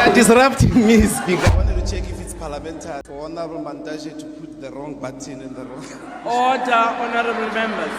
are disrupting me, Speaker. I wanted to check if it's parliamentary for Honorable Mantashe to put the wrong button in the wrong. Order, honorable members.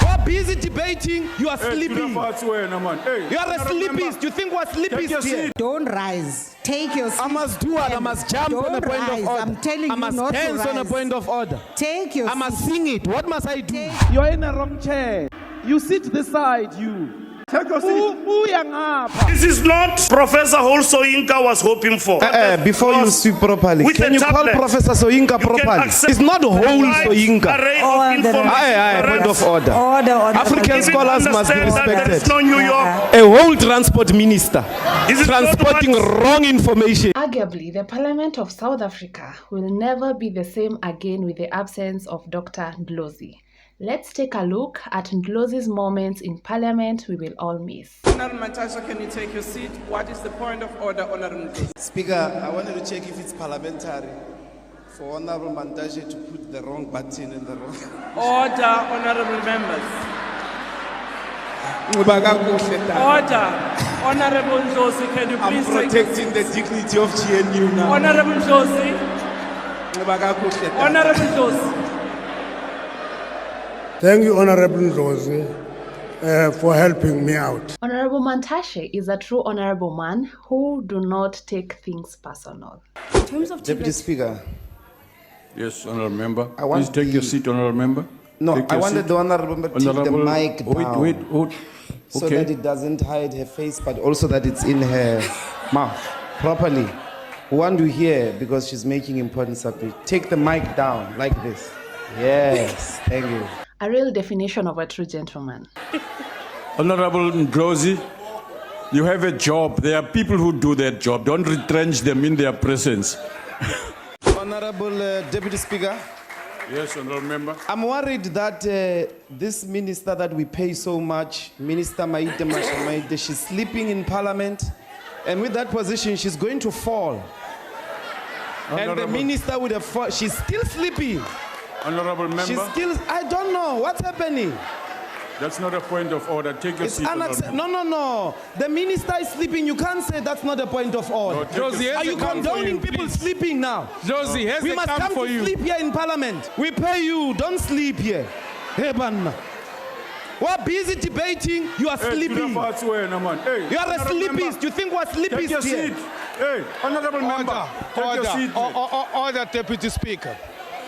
We're busy debating. You are sleeping. You are a Hey, sleepist. You think we're sleepists here? Don't rise. Take your seat. I must do it. I must jump on a Don't point rise. of order. I'm telling I you must not to dance on a rise. point of order. Take your I must seat. sing it. What must I do? Take- You're in the wrong chair. You sit this side, you. take your seat. Who yang apa? This is not Professor Soyinka was hoping for. Before you speak properly, With can a you call tablet, Professor Soyinka you can properly? accept It's not the whole wide Soyinka. array Oh, of information. Point of order. Order, order. African Even scholars must be understand that there is respected. no New York. A whole transport minister This is not transporting what- wrong information. Arguably, the Parliament of South Africa will never be the same again with the absence of Dr. Ndlozi. Let's take a look at Ndlozi's moments in Parliament we will all miss. Honorable Mantashe, can you take your seat? What is the point of order, honorable Ndlozi? Speaker, I wanted to check if it's parliamentary for Honorable Mantashe to put the wrong button in the wrong. Order, honorable members. Order. Honorable Ndlozi, can you I'm please take... protecting the dignity of GNU now. Honorable Ndlozi. Honorable Ndlozi. Thank you, Honorable Ndlozi, for helping me out. Honorable Mantashe is a true honorable man who do not take things personal. In terms of Deputy Speaker, Yes, honorable member. want Please take your the- seat, honorable member. no, Take I your wanted seat. the Honorable Member to take the Honorable- mic down. Wait. So Okay. that it doesn't hide her face, but also that it's in her mouth properly. We want to hear because she's making important subject. Take the mic down like this. Yes, thank you. A real definition of a true gentleman. Honorable Ndlozi, you have a job. There are people who do that job. Don't retrench them in their presence. Honorable Deputy Speaker, Yes, honorable member. I'm worried that this minister that we pay so much, Minister Maite Mashamaite, she's sleeping in Parliament, and with that position, she's going to fall. And the Honorable- minister would have fallen. She's still sleeping. Honorable member, She's still. I don't know what's happening. that's not a point of order. Take your It's seat. honorable unacceptable. No. The minister is sleeping. You can't say that's not a point of order. No, take your Are you seat. condoning people sleeping now? Josie, here's We the must come come for to you. sleep here in Parliament. We pay you. Don't sleep here. Hey, man. We're busy debating. You are Hey, sleeping. You are a sleepist. You think we're Take your sleepists here? seat. Hey, honorable member. Take your seat. Order, Deputy Speaker.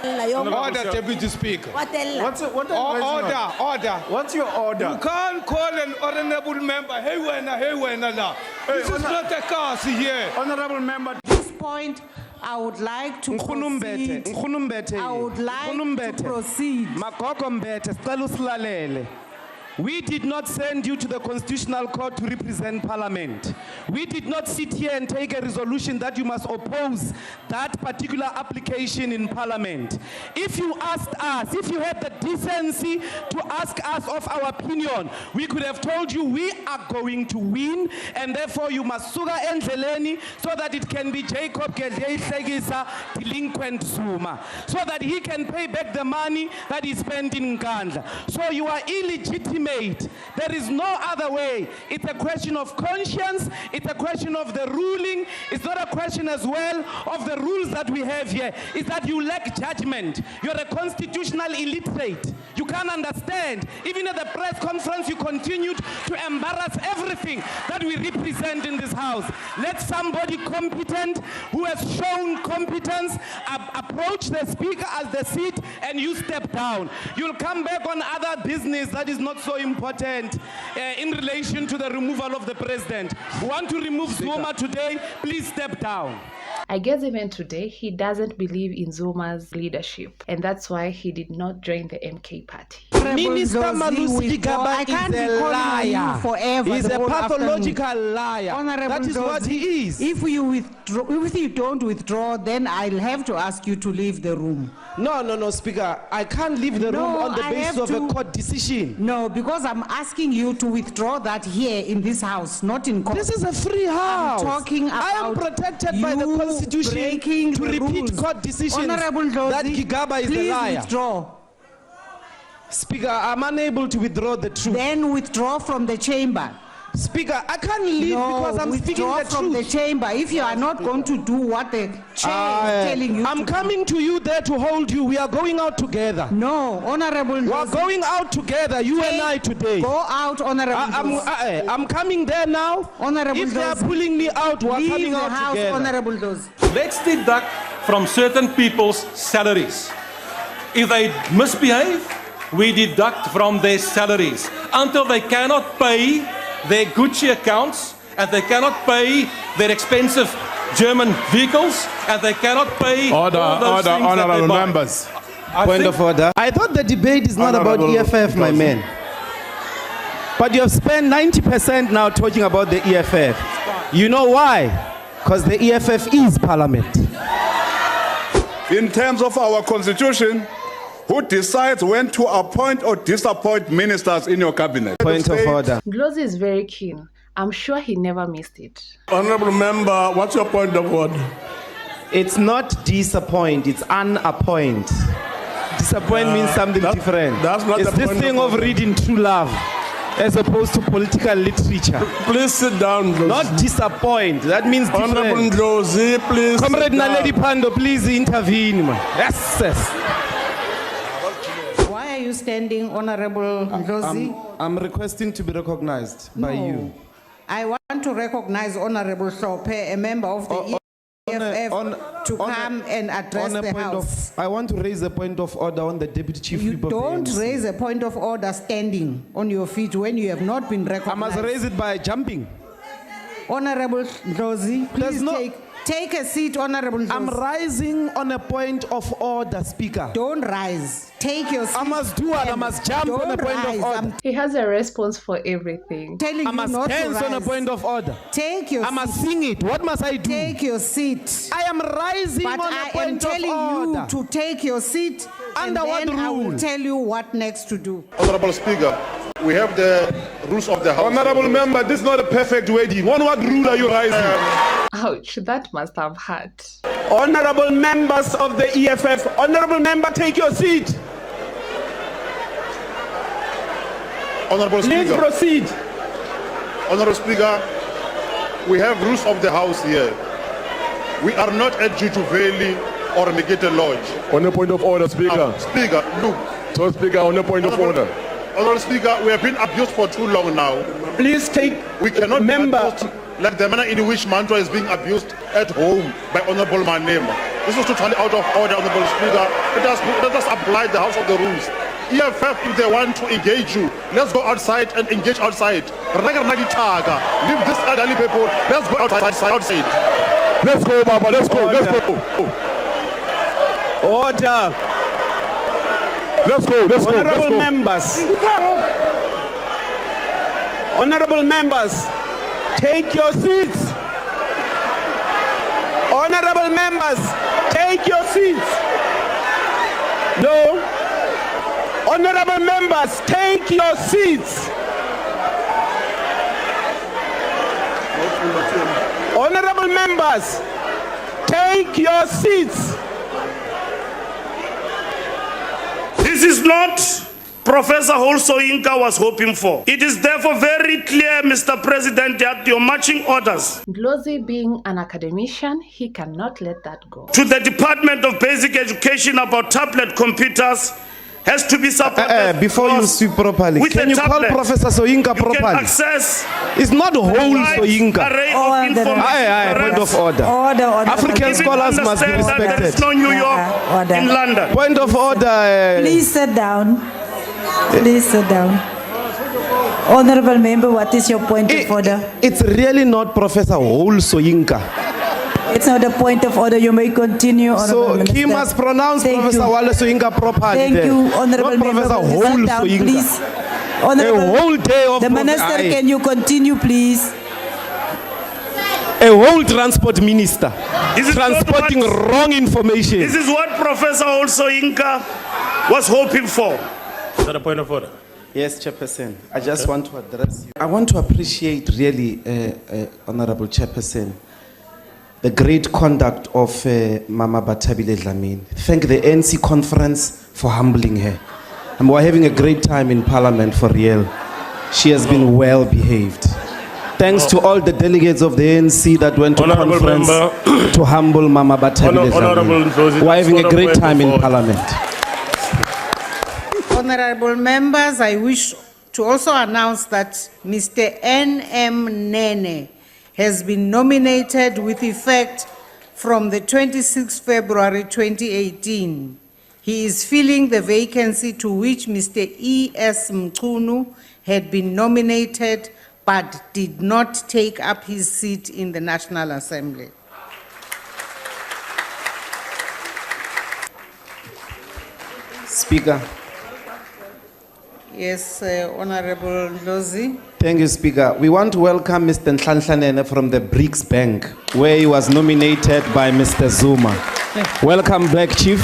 Order, Deputy Speaker. Order. What's your order? You can't call an honorable member, hey, when, now. This is not a case here. Honorable member. At this point, I would like to proceed. Nkhunumbete. I would like to proceed. Makoko mbete, sicela usilalele. We did not send you to the Constitutional Court to represent Parliament. We did not sit here and take a resolution that you must oppose that particular application in Parliament. If you asked us, if you had the decency to ask us of our opinion, we could have told you we are going to win, and therefore you must suga endleleni so that it can be Jacob Gedleyihlekisa delinquent Zuma, so that he can pay back the money that he spent in Nkandla. So you are illegitimate. There is no other way. It's a question of conscience. It's a question of the ruling. It's not a question as well of the rules that we have here. It's that you lack judgment. You're a constitutional illiterate. You can't understand. Even at the press conference, you continued to embarrass everything that we represent in this house. Let somebody competent who has shown competence approach the speaker at the seat, and you step down. You'll come back on other business that is not so important in relation to the removal of the president. We want to remove Zuma today. Please step down. I guess even today, he doesn't believe in Zuma's leadership, and that's why he did not join the MK party. Minister Malusi Gigaba I can't is be a calling on liar. you forever. He's the a whole pathological afternoon. liar. Honorable That is what Ndlozi, he is. If you don't withdraw, then I'll have to ask you to leave the room. No, Speaker. I can't leave the room on the I basis have of a to- court decision. No, because I'm asking you to withdraw that here in this house, not in court. This is a free house. I'm talking I am about protected by the you Constitution breaking to the repeat rules. court decisions Honorable Ndlozi, that Gigaba is a please liar. withdraw. Speaker, I'm unable to withdraw the truth. Then withdraw from the chamber. Speaker, I can't leave because I'm speaking withdraw the from truth. the chamber if you are not going to do what the chair is telling you I'm to coming to you there to hold you. We are going out together. do. No, Honorable We are Ndlozi, going out together, you and I today. go out, Honorable Ndlozi. I'm coming there now. Honorable If they are Ndlozi. pulling me out, we are Leave coming the out house, together. Honorable Ndlozi. Let's deduct from certain people's salaries. If they misbehave, we deduct from their salaries until they cannot pay their Gucci accounts, and they cannot pay their expensive German vehicles, and they cannot pay all those things that they honorable buy. members. I Point think- of order. I thought the debate is not about Honorable EFF, my Ndlozi. man. But you have spent 90% now talking about the EFF. You know why? Because the EFF is parliament. In terms of our constitution, who decides when to appoint or disappoint ministers in your cabinet? Point of order. Ndlozi is very keen. I'm sure he never missed it. Honorable member, what's your point of order? It's not disappoint, it's unappoint. Disappoint means something different. that's not it's the this point thing of of reading true love as opposed to political literature. Please sit down, Ndlozi. Not disappoint, that means Honorable different. Ndlozi, please. Comrade sit down. Naledi Pando, please intervene. Man. Yes, yes. Why are you standing, Honorable Ndlozi? I'm requesting to be recognized by you. I want to recognize Honorable Sope, a member of the EFF, to come and address the House. I want to raise a point of order on the Deputy Chief You Whip of the don't ANC. raise a point of order standing on your feet when you have not been I recognized. must raise it by jumping. Honorable Ndlozi, There's please no- take a seat, Honorable Ndlozi. I'm rising on a point of order, Speaker. Don't rise. Take your seat. I must do what? I and must jump on a don't point of rise. order. I'm He has a response for everything. telling I you must not to dance on a rise. point of order. Take your I must seat. sing it. What must I do? Take your seat. I am rising But on a I am point of telling order. you to take your seat, Under and what then I will rule? tell you what next to do. Honorable Speaker, we have the rules of the House. Honorable member, this is not a perfect wedding. What rule are you rising? Ouch, that must have hurt. Honorable members of the EFF, honorable member, take your seat. Honorable Speaker, proceed. Honorable Speaker, we have rules of the House here. We are not at Juju Valley or Megete Lodge. On a point of order, Speaker. Speaker, look. So, Speaker, on a point of order. Honorable Speaker, we have been abused for too long now. Please take We cannot be abused like the manner in which Mantua is being abused at home by Honorable Manema. This is totally out of order, Honorable Speaker. Let us apply the House of the Rules. EFF, if they want to engage you, let's go outside and engage outside. Leave this elderly people. Let's go outside. Let's go, Baba. Let's go. Let's go. Order. Let's go. Let's go. Honorable members. Honorable members, take your seats. Honorable members, take your seats. No. Honorable members, take your seats. Honorable members, take your seats. This is not Professor Holsoyinka was hoping for. It is therefore very clear, Mr. President, that your marching orders Ndlozi, being an academician, he cannot let that go. to the Department of Basic Education about tablet computers has to be supported. Before you speak properly, with can a you call tablet, Professor Soyinka you can properly? access It's not whole wide Soyinka. array of information. Point of order. Even African scholars must be understand that there is respected. no New York in London. Point of order. Please sit down. Please sit down. Honorable member, what is your point of order? It's really not Professor Whole Soyinka. It's not a point of order. You may continue, Honorable So Minister. he must pronounce Thank Professor you. Wale Soyinka properly. Thank then. you, Honorable Not member. Professor Will you Whole sit down, Soyinka. please? A Honorable, whole day of the minister, Aye. can you continue, please? A whole transport minister This is transporting not what- wrong information. This is what Professor Holsoyinka was hoping for. Is that a point of order? Yes, Chairperson. I just want to address you. I want to appreciate really, Honorable Chairperson, the great conduct of Mama Batabile Dlamini. Thank the NC conference for humbling her. And we're having a great time in Parliament for real. She has been well behaved. Thanks to all the delegates of the ANC that went to Honourable conference member. to humble Mama Batabile. Honourable Ndlozi, We're having a that's not a great point time of in order. Parliament. Honorable members, I wish to also announce that Mr. N.M. Nene has been nominated with effect from the 26th February 2018. He is filling the vacancy to which Mr. E.S. Mchunu had been nominated but did not take up his seat in the National Assembly. Speaker. Yes, Honorable Ndlozi. Thank you, Speaker. We want to welcome Mr. Nhlanhla from the BRICS Bank, where he was nominated by Mr. Zuma. Welcome back, Chief.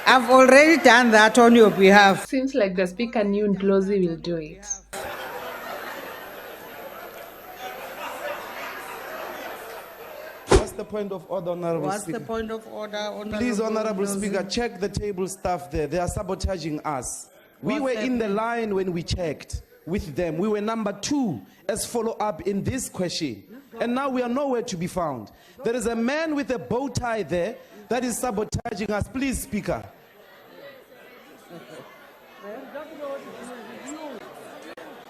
I've already done that on your behalf. Seems like the speaker knew Ndlozi will do it. What's the point of order, Honorable What's Speaker? the point of order, Honorable Please, Honorable Ndlozi? Speaker, check the table staff there. They are sabotaging us. We What's were in the happening? line when we checked with them. We were number 2 as follow-up in this question. And now we are nowhere to be found. There is a man with a bow tie there that is sabotaging us. Please, Speaker.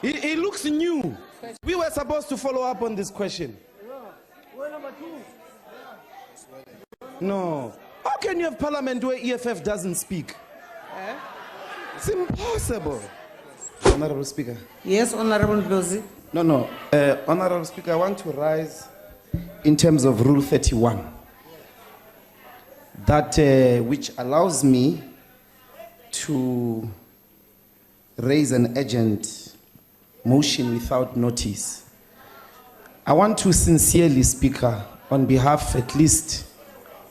He looks new. We were supposed to follow up on this question. No. How can you have parliament where EFF doesn't speak? It's impossible. Honorable Speaker. Yes, Honorable Ndlozi. No. Honorable Speaker, I want to rise in terms of Rule 31. That which allows me to raise an urgent motion without notice. I want to sincerely, Speaker, on behalf at least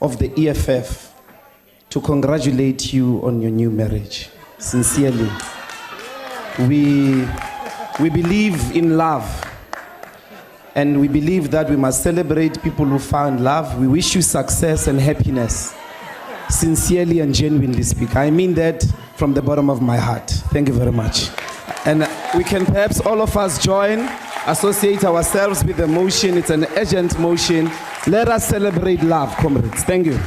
of the EFF, to congratulate you on your new marriage. Sincerely. We believe in love, and we believe that we must celebrate people who found love. We wish you success and happiness. Sincerely and genuinely, Speaker. I mean that from the bottom of my heart. Thank you very much. And we can perhaps all of us join, associate ourselves with the motion. It's an urgent motion. Let us celebrate love, comrades. Thank you.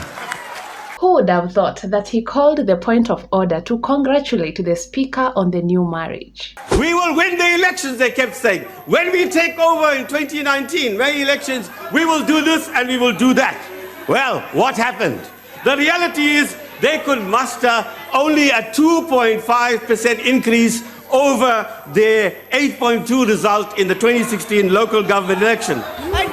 Who would have thought that he called the point of order to congratulate the speaker on the new marriage? We will win the elections, they kept saying. When we take over in 2019, when elections, we will do this and we will do that. Well, what happened? The reality is they could muster only a 2.5% increase over the 8.2 result in the 2016 local government election.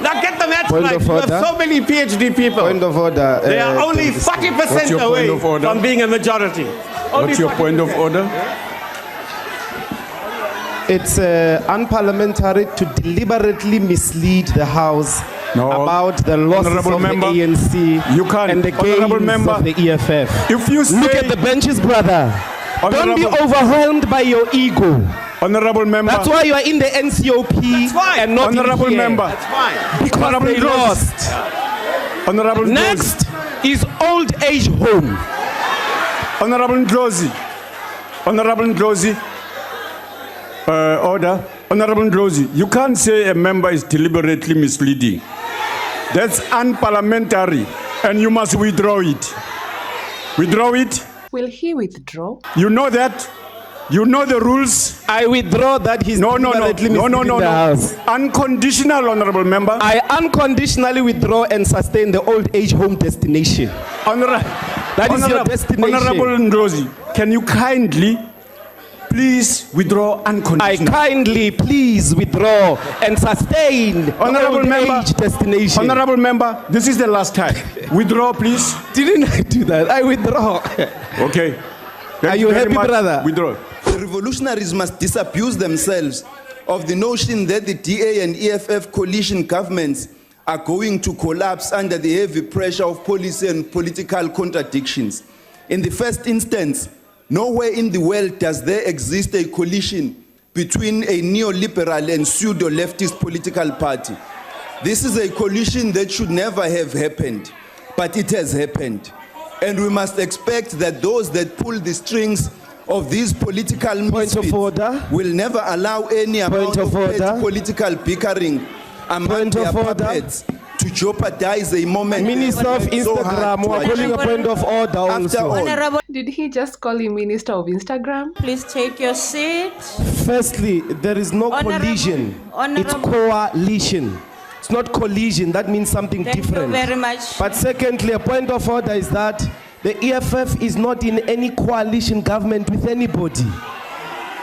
Now get the math Point right. of You have order. so many PhD people. Point of order. They are only What's 40% your away point of order? from being a majority. What's your point of order? It's unparliamentary to deliberately mislead the House about the losses Honourable of member, the ANC you can't. and the Honourable gains member, of the EFF. if you Look say- at the benches, brother. Don't be Honourable- overwhelmed by your ego. Honourable member. That's why you are in the NCOP and not Honourable in here. member. That's fine. Because Honourable they Ndlozi. lost. Honourable Ndlozi. Next is old age home. Honourable Ndlozi. Honourable Ndlozi. Order. Honourable Ndlozi, you can't say a member is deliberately misleading. That's unparliamentary, and you must withdraw it. Withdraw it. Will he withdraw? You know that. You know the rules. I withdraw that he's deliberately misleading the House. Unconditional, honourable member. I unconditionally withdraw and sustain the old age home destination. That is your destination. Honourable Ndlozi, can you kindly please withdraw I unconditionally? kindly please withdraw and sustain the Honourable old member, age destination. Honourable member, this is the last time. Withdraw, please. Didn't I do that? I withdraw. Okay. Thank Are you very happy, much. brother? Withdraw. The revolutionaries must disabuse themselves of the notion that the DA and EFF coalition governments are going to collapse under the heavy pressure of policy and political contradictions. In the first instance, nowhere in the world does there exist a coalition between a neoliberal and pseudo-leftist political party. This is a coalition that should never have happened, but it has happened. And we must expect that those that pull the strings of these political Point of misfits order. will never allow any amount of petty political bickering among their puppets to jeopardize a moment. Minister of Instagram, we're calling a point of order also. Did he just call him Minister of Instagram? Please take your seat. Firstly, there is no collision. It's coalition. It's not collision. That means something different. Thank you very much. But secondly, a point of order is that the EFF is not in any coalition government with anybody.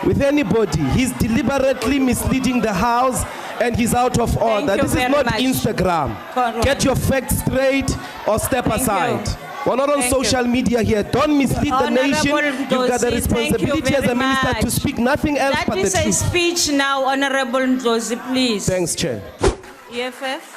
With anybody. He's deliberately misleading the House and he's out of order. This is not Instagram. Get your facts straight or step aside. We're not on social media here. Don't mislead the nation. You've got the responsibility as a minister to speak nothing else but the truth. That is a speech now, Honorable Ndlozi, please. Thanks, Chair. EFF.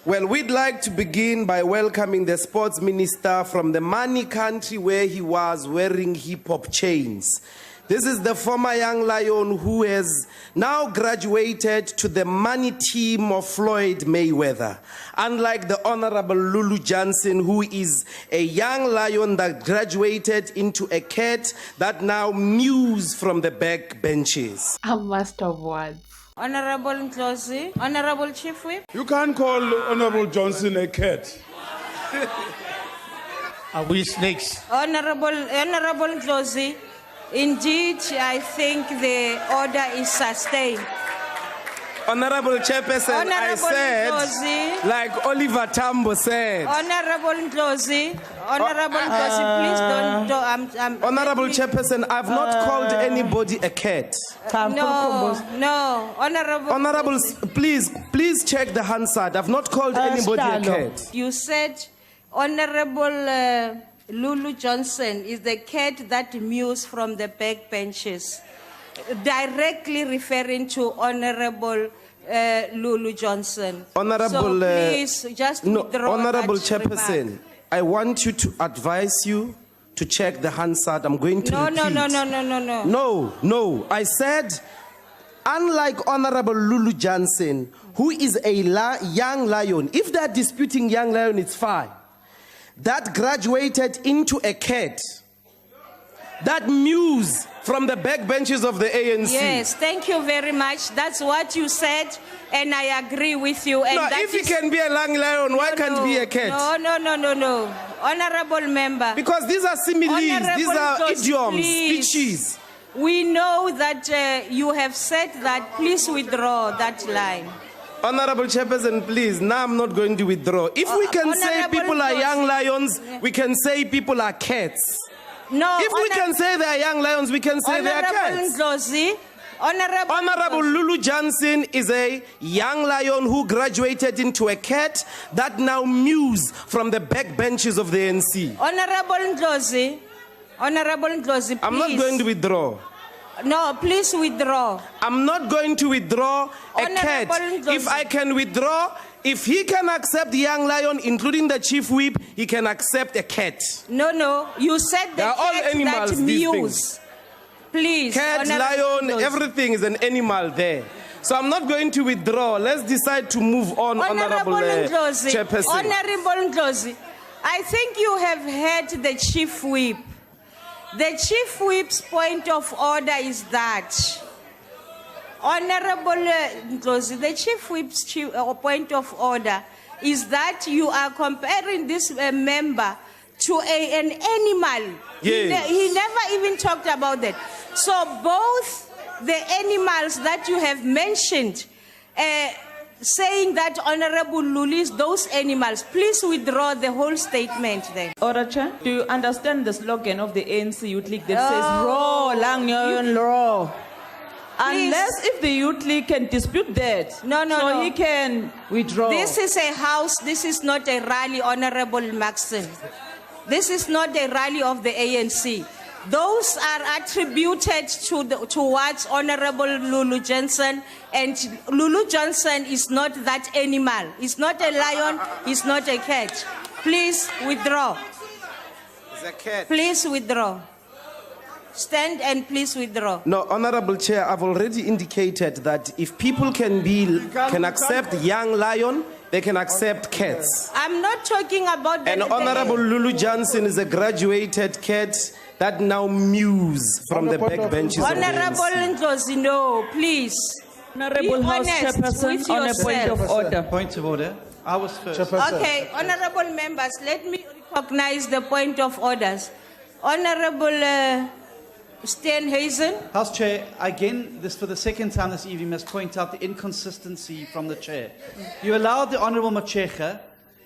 Well, we'd like to begin by welcoming the sports minister from the money country where he was wearing hip-hop chains. This is the former young lion who has now graduated to the money team of Floyd Mayweather. Unlike the Honorable Lulu Johnson, who is a young lion that graduated into a cat that now mews from the back benches. A master of words. Honorable Ndlozi, Honorable Chief Whip. You can't call Honorable Johnson a cat. Are we snakes? Honorable Ndlozi, indeed, I think the order is sustained. Honorable Chairperson, I said, Ndlozi, like Oliver Tambo said. Honorable Ndlozi, please don't. Honorable Chairperson, I've not called anybody a cat. No, Honorable, please check the Hansard. I've not called anybody a cat. You said Honorable Lulu Johnson is the cat that mews from the back benches, directly referring to Honorable Lulu Johnson. Honorable, so please just withdraw Honorable that Chairperson, remark. I want you to advise you to check the Hansard. I'm going to repeat. No. I said, unlike Honorable Lulu Johnson, who is a young lion, if they're disputing young lion, it's fine. That graduated into a cat that mews from the back benches of the ANC. Yes, thank you very much. That's what you said, and I agree with you. And if he can be a young lion, why can't he be a cat? No. Honorable member. Because these are similes, these are idioms, please. speeches. We know that you have said that. Please withdraw that line. Honorable Chairperson, please, now I'm not going to withdraw. If we can say people are young lions, we can say people are cats. No. If we can say they are young lions, we can say they are cats. Ndlozi, Honorable Lulu Johnson is a young lion who graduated into a cat that now mews from the back benches of the ANC. Honorable Ndlozi, please. I'm not going to withdraw. No, please withdraw. I'm not going to withdraw a cat. If I can withdraw, if he can accept the young lion, including the chief whip, he can accept a cat. No. You said the cat all animals, that mews. Please. Cat, lion, everything is an animal there. So I'm not going to withdraw. Let's decide to move on, Honorable Chairperson. Honorable Ndlozi, I think you have heard the chief whip. The chief whip's point of order is that, Honorable Ndlozi, the chief whip's point of order is that you are comparing this member to an animal. Yes. He never even talked about that. So both the animals that you have mentioned, saying that Honorable Lulu is those animals, please withdraw the whole statement then. Order, Chair. Do you understand the slogan of the ANC Youth League that says, "Raw, lang yon, raw"? Unless if the Youth League can dispute that, so he can withdraw. This is a house, this is not a rally, Honorable Maxson. This is not a rally of the ANC. Those are attributed towards Honorable Lulu Johnson, and Lulu Johnson is not that animal. He's not a lion, he's not a cat. Please withdraw. It's a cat. Please withdraw. Stand and please withdraw. No, Honorable Chair, I've already indicated that if people can accept young lion, they can accept cats. I'm not talking about the And Honorable Lulu Johnson is a graduated cat that now mews from the back benches of the Honorable ANC. Ndlozi, no, please. Honorable Be House honest Chairperson, with on a point yourself. of order. Point of order. I was first. Okay, honorable members, let me recognize the point of orders. Honorable Steenhuisen. House Chair, again, this for the second time this evening, must point out the inconsistency from the Chair. You allowed the Honourable Machecha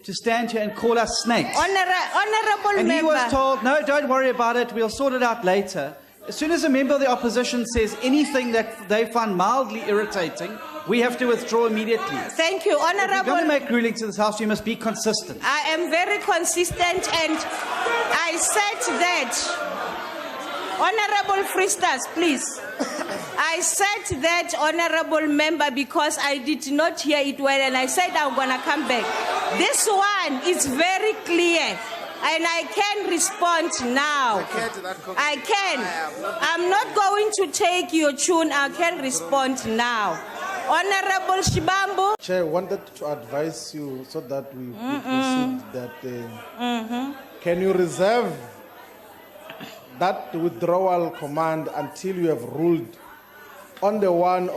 to stand here and call us snakes. Honorable And he member. was told, no, don't worry about it, we'll sort it out later. As soon as a member of the opposition says anything that they find mildly irritating, we have to withdraw immediately. Thank you, If you're honorable. going to make rulings in this House, you must be consistent. I am very consistent and I said that. Honorable Freestars, please. I said that, honorable member, because I did not hear it well and I said I'm going to come back. This one is very clear and I can respond now. I can. I'm not going to take your tune. I can respond now. Honorable Shibambo. Chair, I wanted to advise you so that we proceed that can you reserve that withdrawal command until you have ruled on the one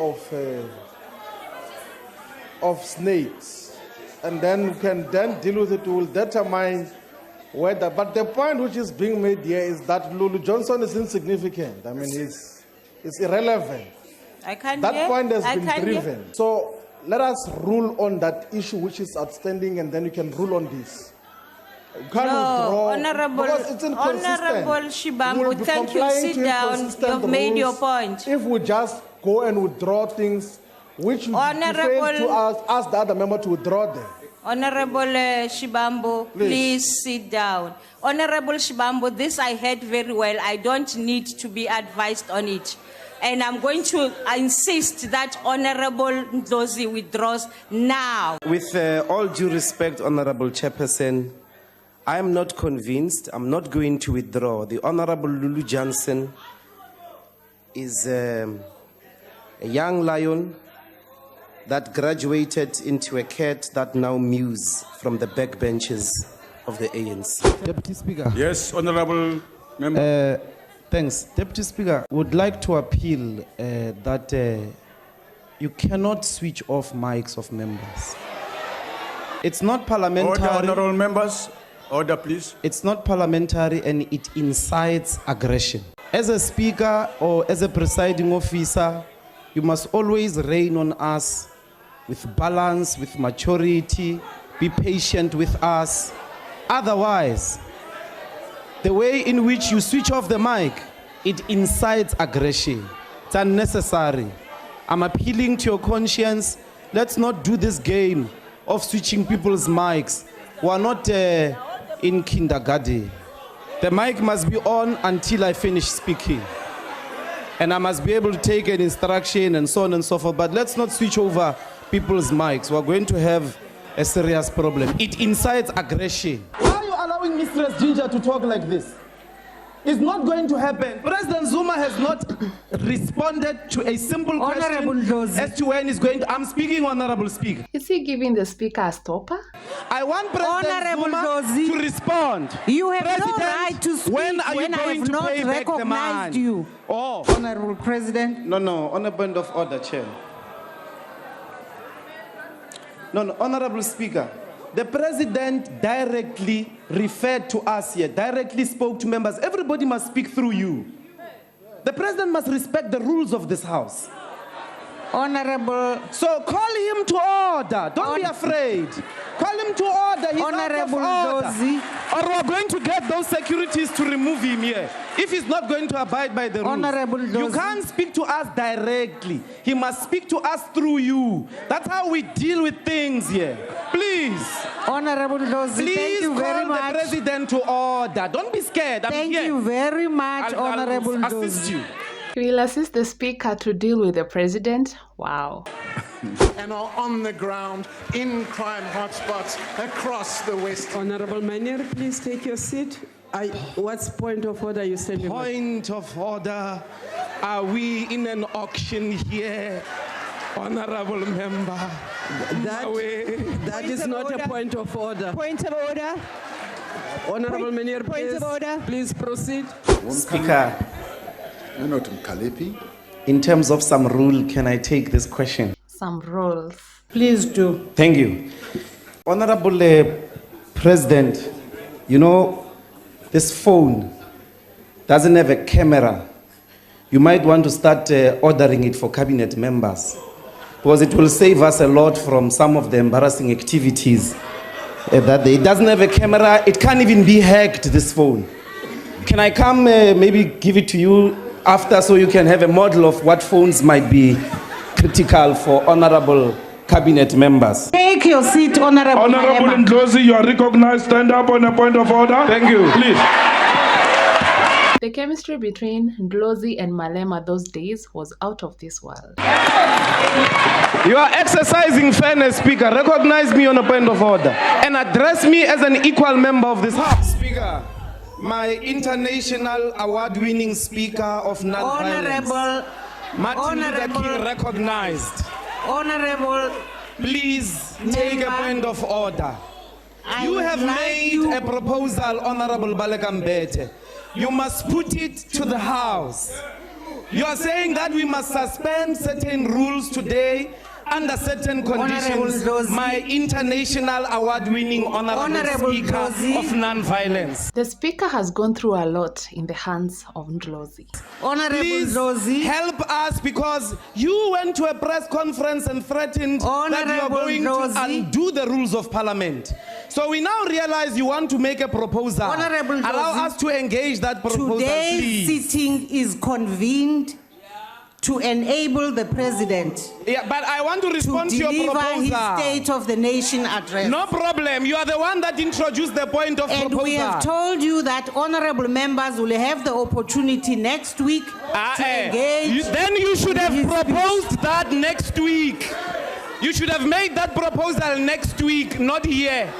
of snakes, and then we can then deal with it. We will determine whether. But the point which is being made here is that Lulu Johnson is insignificant. I mean, it's irrelevant. I can't That hear. point has I been can't hear. driven. So let us rule on that issue which is outstanding, and then you can rule on this. You can't withdraw honorable, because it's inconsistent. honorable We'll Shibambo, be thank you. complying Sit to down. inconsistent You've made your rules point. If we just go and withdraw things which you fail Honorable- to ask the other member to withdraw them. Honorable Shibambo, please sit down. Honorable Shibambo, this I heard very well. I don't need to be advised on it. And I'm going to insist that Honorable Ndlozi withdraws now. With all due respect, Honorable Chairperson, I am not convinced. I'm not going to withdraw. The Honorable Lulu Johnson is a young lion that graduated into a cat that now mews from the backbenches of the ANC. Deputy Speaker. Yes, Honorable Member. Thanks. Deputy Speaker, would like to appeal that you cannot switch off mics of members. It's not parliamentary. Order, honorable members. Order, please. It's not parliamentary and it incites aggression. As a speaker or as a presiding officer, you must always rein on us with balance, with maturity, be patient with us. Otherwise, the way in which you switch off the mic, it incites aggression. It's unnecessary. I'm appealing to your conscience. Let's not do this game of switching people's mics. We are not in kindergarten. The mic must be on until I finish speaking. And I must be able to take an instruction and so on and so forth. But let's not switch over people's mics. We're going to have a serious problem. It incites aggression. Why are you allowing Mistress Ginger to talk like this? It's not going to happen. President Zuma has not responded to a simple question as to when he's going to. I'm speaking, Honorable Speaker. Is he giving the speaker a stopper? I want President Zuma to respond. You have President, no right to speak when are you when I going have to not pay back the recognized man? you. Oh. Honorable President. No, on a point of order, Chair. No, Honorable Speaker. The President directly referred to us here, directly spoke to members. Everybody must speak through you. The President must respect the rules of this House. Honorable. So call him to order. Don't be afraid. Call him to order. He's Honorable out of order. Ndlozi. Or we're going to get those securities to remove him here. If he's not going to abide by the rules. Honorable You Ndlozi. can't speak to us directly. He must speak to us through you. That's how we deal with things here. Please. Honorable Ndlozi, Please thank you very call the much. President to order. Don't be scared. I'm Thank here. you very much, I'll Honorable assist Ndlozi. you. He will assist the speaker to deal with the president. Wow. And are on the ground in crime hotspots across the West. Honorable Manier, please take your seat. What's point of order you said? Point of order. Are we in an auction here, honorable member? That is not a point of order. Point of order. Honorable Minister, Point of order. Please proceed. Speaker, in terms of some rule, can I take this question? Some rules. Please do. Thank you. Honorable President, you know, this phone doesn't have a camera. You might want to start ordering it for cabinet members, because it will save us a lot from some of the embarrassing activities that it doesn't have a camera. It can't even be hacked, this phone. Can I come maybe give it to you after so you can have a model of what phones might be critical for honorable cabinet members? Take your seat, Honorable Honorable Malema. Ndlozi, you are recognized. Stand up on a point of order. Thank you. Please. The chemistry between Ndlozi and Malema those days was out of this world. You are exercising fairness, Speaker. Recognize me on a point of order and address me as an equal member of this House. Speaker, my international award-winning Speaker of non-violence, Martin Luther King recognized. Honorable, please take a point of order. You have made a proposal, Honorable Balekambete. You must put it to the House. You are saying that we must suspend certain rules today under certain conditions. My international award-winning Honorable Speaker of non-violence. The Speaker has gone through a lot in the hands of Ndlozi. Please help us, because you went to a press conference and threatened that you are going to undo the rules of parliament. So we now realize you want to make a proposal. Allow us to engage that proposal, today's please. sitting is convened to enable the president but I want to respond to your deliver proposal. his State of the Nation address. No problem. You are the one that introduced the point of And proposal. we have told you that honorable members will have the opportunity next week to engage. Then you should have proposed that next week. You should have made that proposal next week, not here.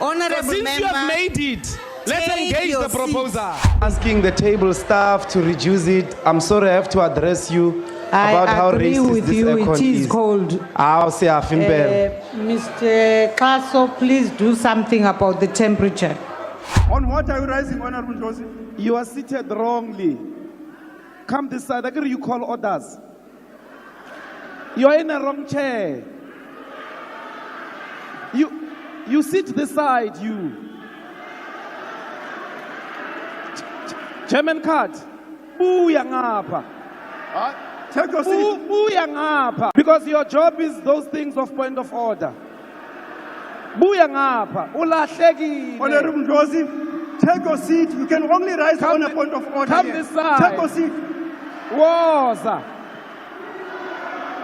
Honorable so since member, you have made it, let's take engage your the proposal. Asking the table staff to reduce it. I'm sorry I have to address you about how agree racist with this you, aircon it is is. cold. Mr. Kaso, please do something about the temperature. On what are you rising, Honorable Ndlozi? You are seated wrongly. Come this side. I you call orders. You are in a wrong chair. You sit this side, you. Chairman card. Buya ngapha. Take your seat. Buya ngapha. Because your job is those things of point of order. Buya ngapha. Ulahlekile. Honorable Ndlozi, take your seat. You can only rise on a point of order. Come here. this side. Take your seat. Woza.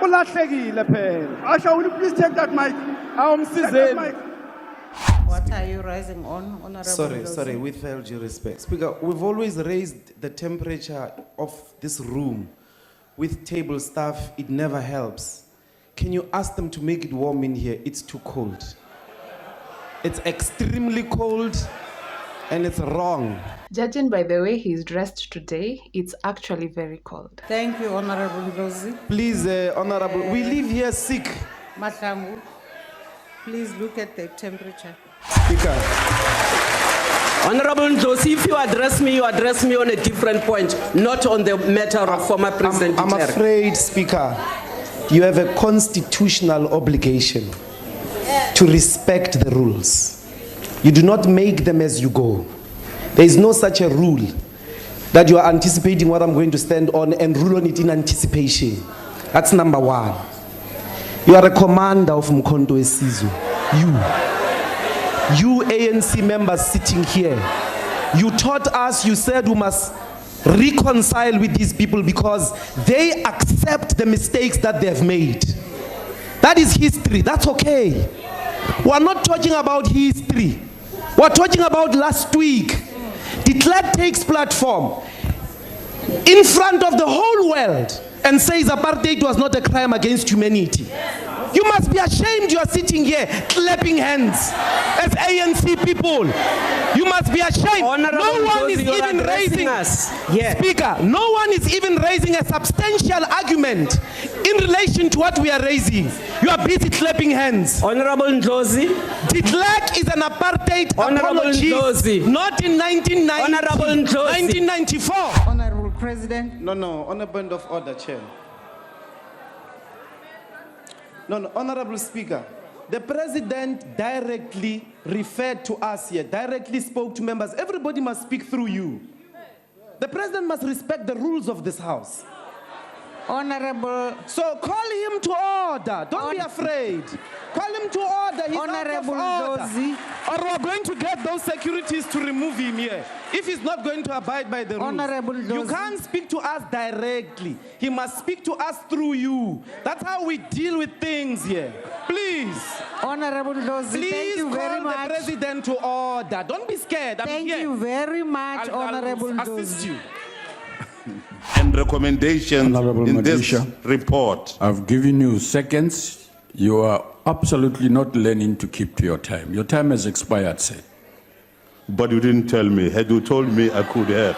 Ulahlekile phela. Asha, will you please take that mic? Take that mic. What are you rising on, Honorable Ndlozi? Sorry, with all due respect. Speaker, we've always raised the temperature of this room with table staff. It never helps. Can you ask them to make it warm in here? It's too cold. It's extremely cold and it's wrong. Judging by the way he's dressed today, it's actually very cold. Thank you, Honorable Ndlozi. Please, Honorable, we live here sick. Mahlangu, please look at the temperature. Speaker. Honorable Ndlozi, if you address me on a different point, not on the matter of former President. I'm afraid, Speaker, you have a constitutional obligation to respect the rules. You do not make them as you go. There is no such a rule that you are anticipating what I'm going to stand on and rule on it in anticipation. That's number one. You are a commander of Mkhonto Esizwe. You ANC members sitting here, you taught us, you said we must reconcile with these people because they accept the mistakes that they have made. That is history. That's okay. We're not talking about history. We're talking about last week. De Klerk takes platform in front of the whole world and says apartheid was not a crime against humanity. You must be ashamed you are sitting here clapping hands as ANC people. You must be ashamed. No one is even raising us. Yeah. Speaker, no one is even raising a substantial argument in relation to what we are raising. You are busy clapping hands. Honorable Ndlozi. De Klerk is an apartheid Honorable apology, Ndlozi. not in 1990, Honorable Ndlozi. 1994. Honorable President. No, on a point of order, Chair. No, Honorable Speaker. The President directly referred to us here, directly spoke to members. Everybody must speak through you. The President must respect the rules of this House. Honorable. So call him to order. Don't be afraid. Call him to order. He's Honorable out of order. Ndlozi. Or we're going to get those securities to remove him here. If he's not going to abide by the rules. Honorable Ndlozi. You can't speak to us directly. He must speak to us through you. That's how we deal with things here. Please. Honorable Ndlozi, Please thank you very call much. the President to order. Don't be scared. I'm Thank here. you very much, Honorable I'll assist Ndlozi. you. And recommendations Honorable in this Madisha. report. I've given you seconds. You are absolutely not learning to keep to your time. Your time has expired, sir. But you didn't tell me. Had you told me, I could have.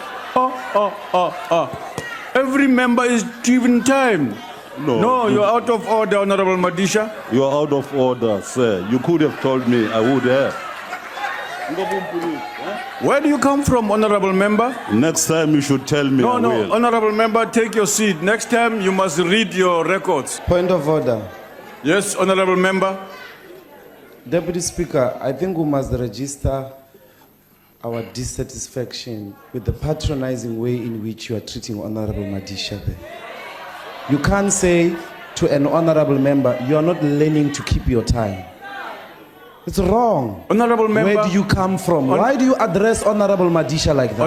Every member is given time. No, you're out of order, Honorable Madisha. You are out of order, sir. You could have told me, I would have. Where do you come from, Honorable Member? Next time you should tell me. I No, will. Honorable Member, take your seat. Next time you must read your records. Point of order. Yes, Honorable Member. Deputy Speaker, I think we must register our dissatisfaction with the patronizing way in which you are treating Honorable Madisha there. You can't say to an honorable member, you are not learning to keep your time. It's wrong. Honorable Member. Where do you come from? Why do you address Honorable Madisha like that?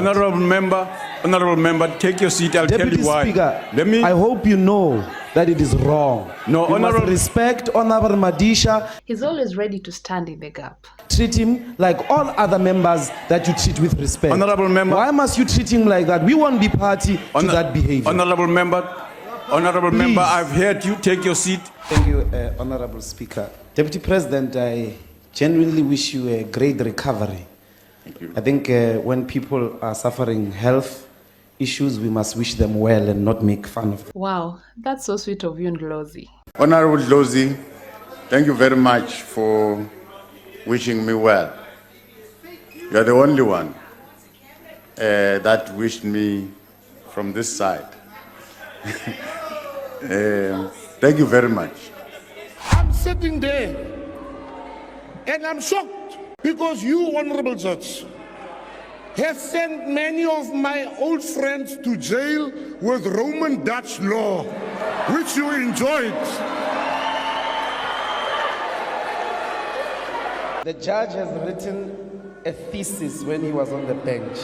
Honorable Member, take your seat. I'll Deputy tell you why. Speaker, I hope you know that it is wrong. No, you must Honorable. respect Honorable Madisha. He's always ready to stand in the gap. Treat him like all other members that you treat with respect. Honorable Member. Why must you treat him like that? We won't be party to that behavior. Honorable Member, I've heard you. Take your seat. Thank you, Honorable Speaker. Deputy President, I genuinely wish you a great recovery. Thank you. I think when people are suffering health issues, we must wish them well and not make fun of them. Wow, that's so sweet of you, Ndlozi. Honorable Ndlozi, thank you very much for wishing me well. You are the only one that wished me from this side. Thank you very much. I'm sitting there and I'm shocked because you, Honorable Judge, have sent many of my old friends to jail with Roman Dutch law, which you enjoyed. The judge has written a thesis when he was on the bench,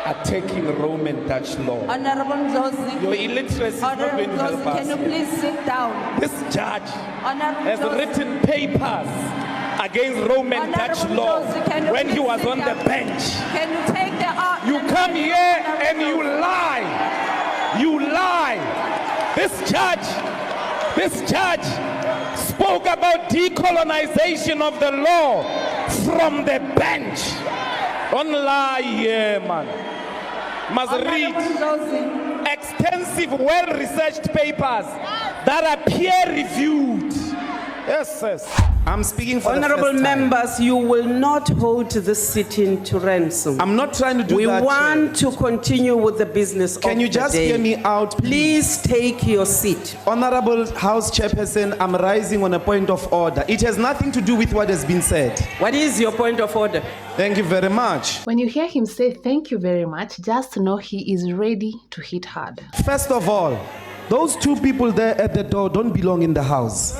attacking Roman Dutch law. Honorable Ndlozi. Your illiteracy is not Honorable going to help Ndlozi, us can you here. please sit down? This judge Honorable has Ndlozi. written papers against Roman Dutch Honorable law Ndlozi, can you when he please was sit on the down? bench. Can you take the You come here and you lie. You lie. This judge spoke about decolonization of the law from the bench. Don't lie here, man. Must read extensive, well-researched papers that are peer-reviewed. Yes. I'm speaking for Honorable the first time. members, you will not hold this sitting to ransom. I'm not trying to do we that. We want to continue with the business Can of you just the day. hear me out? Please take your seat. Honorable House Chairperson, I'm rising on a point of order. It has nothing to do with what has been said. What is your point of order? Thank you very much. When you hear him say thank you very much, just know he is ready to hit hard. First of all, those two people there at the door don't belong in the house.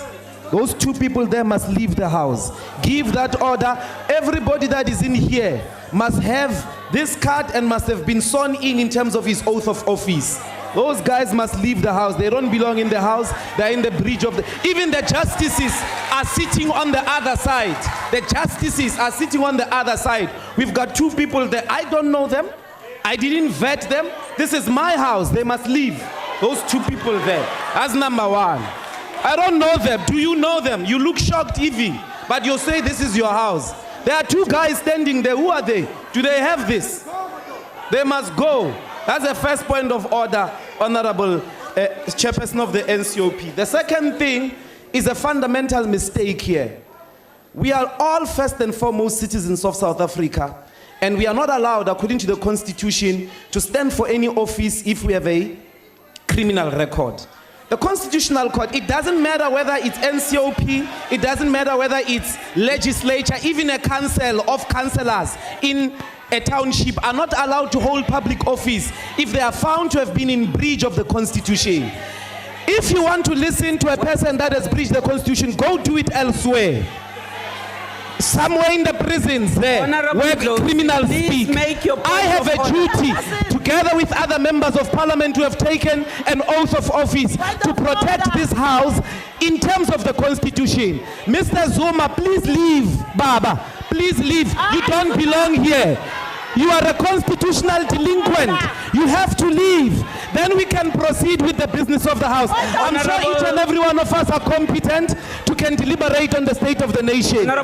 Those two people there must leave the house. Give that order. Everybody that is in here must have this card and must have been sworn in terms of his oath of office. Those guys must leave the house. They don't belong in the house. They're in the bridge of the... Even the justices are sitting on the other side. The justices are sitting on the other side. We've got two people there. I don't know them. I didn't vet them. This is my house. They must leave. Those two people there. That's number one. I don't know them. Do you know them? You look shocked, Evie, but you say this is your house. There are two guys standing there. Who are they? Do they have this? They must go. That's the first point of order, Honorable Chairperson of the NCOP. The second thing is a fundamental mistake here. We are all first and foremost citizens of South Africa, and we are not allowed, according to the Constitution, to stand for any office if we have a criminal record. The Constitutional Court, it doesn't matter whether it's NCOP, it doesn't matter whether it's legislature, even a council of councillors in a township are not allowed to hold public office if they are found to have been in breach of the Constitution. If you want to listen to a person that has breached the Constitution, go do it elsewhere. Somewhere in the prisons there, where criminals speak. I have a duty, together with other members of parliament who have taken an oath of office, to protect this house in terms of the Constitution. Mr. Zuma, please leave. Baba, please leave. You don't belong here. You are a constitutional delinquent. You have to leave. Then we can proceed with the business of the house. I'm sure each and every one of us are competent to can deliberate on the state of the nation. But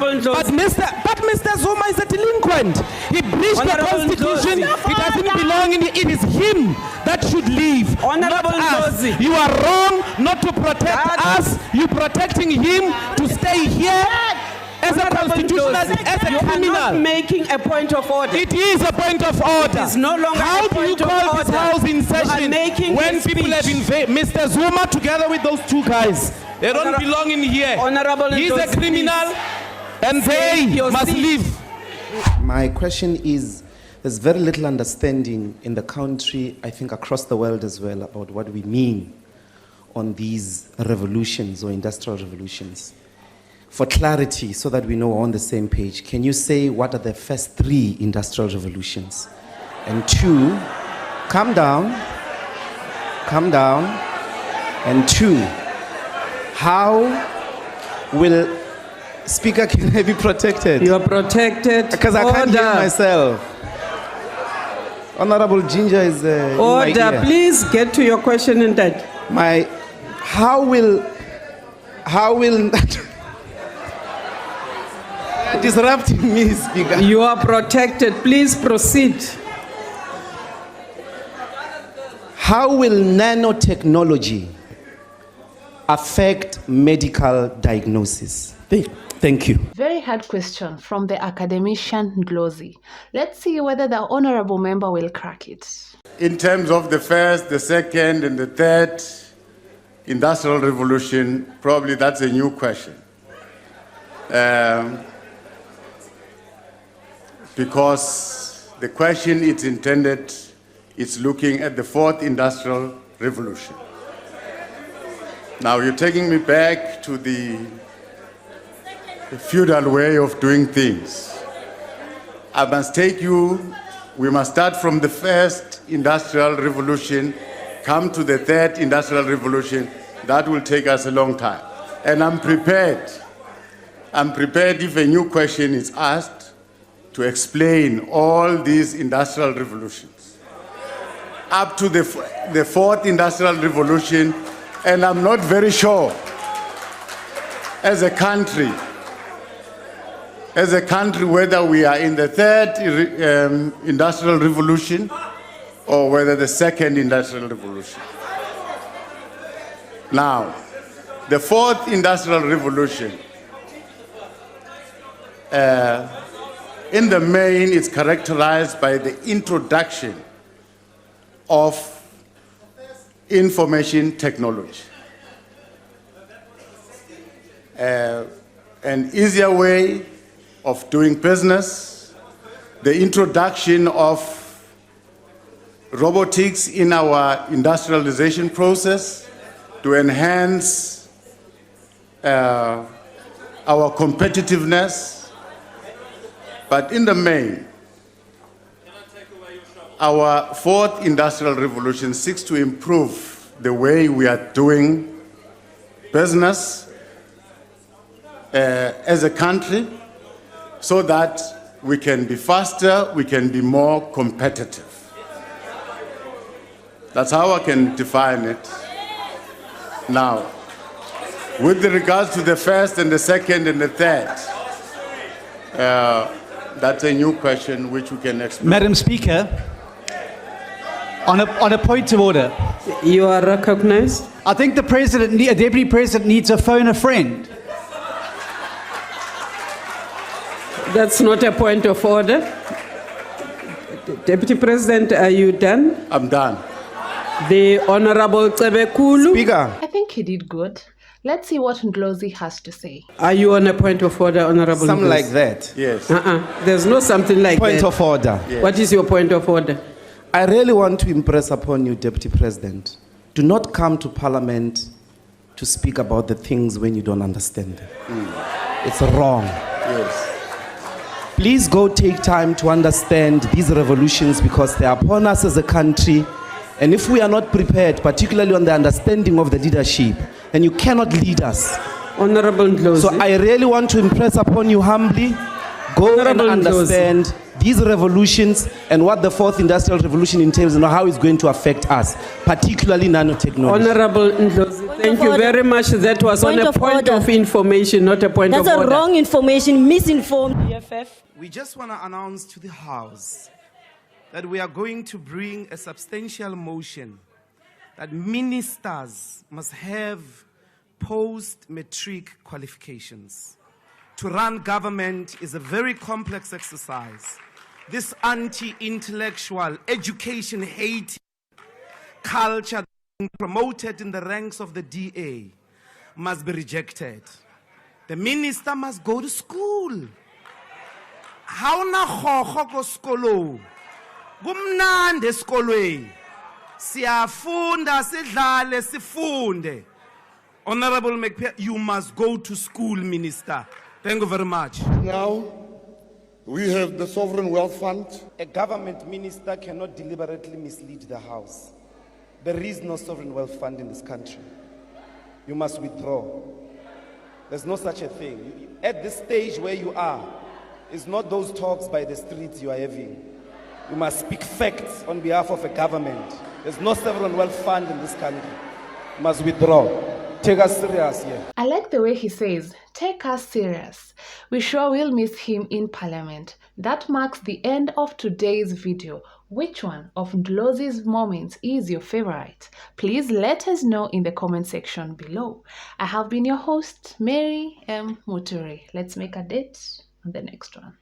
Mr. Zuma is a delinquent. He breached the Constitution. He doesn't belong in it. It is him that should leave, not us. You are wrong not to protect us. You're protecting him to stay here. As a constitutional, as a criminal. You are not making a point of order. It is a point of order. It is no longer How a do you point of call this order. house in session when people have invaded? Mr. Zuma, together with those two guys, they don't belong in here. He's a criminal, and they must leave. My question is, there's very little understanding in the country, I think across the world as well, about what we mean on these revolutions or industrial revolutions. For clarity, so that we know we're on the same page, can you say what are the first 3 industrial revolutions? And 2, calm down. And 2, how will, Speaker, can I be protected? You are protected. Because I can't hear myself. Honorable Ginger is in my ear. Order, please get to your question in that. How will disrupting me, Speaker. You are protected. Please proceed. How will nanotechnology affect medical diagnosis? Thank you. Very hard question from the academician Ndlozi. Let's see whether the honorable member will crack it. In terms of the first, the second, and the third industrial revolution, probably that's a new question. Because the question it's intended, it's looking at the 4th industrial revolution. Now you're taking me back to the feudal way of doing things. I must take you, we must start from the 1st industrial revolution, come to the 3rd industrial revolution. That will take us a long time. And I'm prepared if a new question is asked, to explain all these industrial revolutions up to the 4th industrial revolution. And I'm not very sure, as a country, whether we are in the 3rd industrial revolution or whether the 2nd industrial revolution. Now, the 4th industrial revolution, in the main, it's characterized by the introduction of information technology. An easier way of doing business, the introduction of robotics in our industrialization process to enhance our competitiveness. But in the main, our 4th industrial revolution seeks to improve the way we are doing business as a country, so that we can be faster, we can be more competitive. That's how I can define it. Now, With regards to the first and the second and the third, that's a new question which we can explore. Madam Speaker, on a point of order. You are recognized. I think the Deputy President needs to phone a friend. That's not a point of order. Deputy President, are you done? I'm done. The Honorable Tsebekulu. Speaker. I think he did good. Let's see what Ndlozi has to say. Are you on a point of order, Honorable? Something Ndlozi? like that. Yes. There's no something like Point that. of order. Yes. What is your point of order? I really want to impress upon you, Deputy President. Do not come to Parliament to speak about the things when you don't understand them. It's wrong. Yes. Please go take time to understand these revolutions because they are upon us as a country. And if we are not prepared, particularly on the understanding of the leadership, then you cannot lead us. Honorable Ndlozi. So I really want to impress upon you humbly. Go Honorable and understand these revolutions and what the fourth industrial revolution entails and how it's going to affect us, particularly nanotechnology. Honorable Ndlozi, thank you very much. That was on a point of information, not a point of order. That's a wrong information, misinformed. EFF. We just want to announce to the House that we are going to bring a substantial motion that ministers must have post-matric qualifications. To run government is a very complex exercise. This anti-intellectual, education-hating culture being promoted in the ranks of the DA must be rejected. The minister must go to school. How na khokho ko skolo? Kumnandi esikolweni. Siyafunda sidlale sifunde. Honorable McPhail, you must go to school, Minister. Thank you very much. Now, we have the Sovereign Wealth Fund. A government minister cannot deliberately mislead the House. There is no sovereign wealth fund in this country. You must withdraw. There's no such a thing. At this stage where you are, it's not those talks by the streets you are having. You must speak facts on behalf of a government. There's no sovereign wealth fund in this country. You must withdraw. Take us serious here. I like the way he says, take us serious. We sure will miss him in Parliament. That marks the end of today's video. Which one of Ndlozi's moments is your favorite? Please let us know in the comment section below. I have been your host, Mary M. Muturi. Let's make a date on the next one.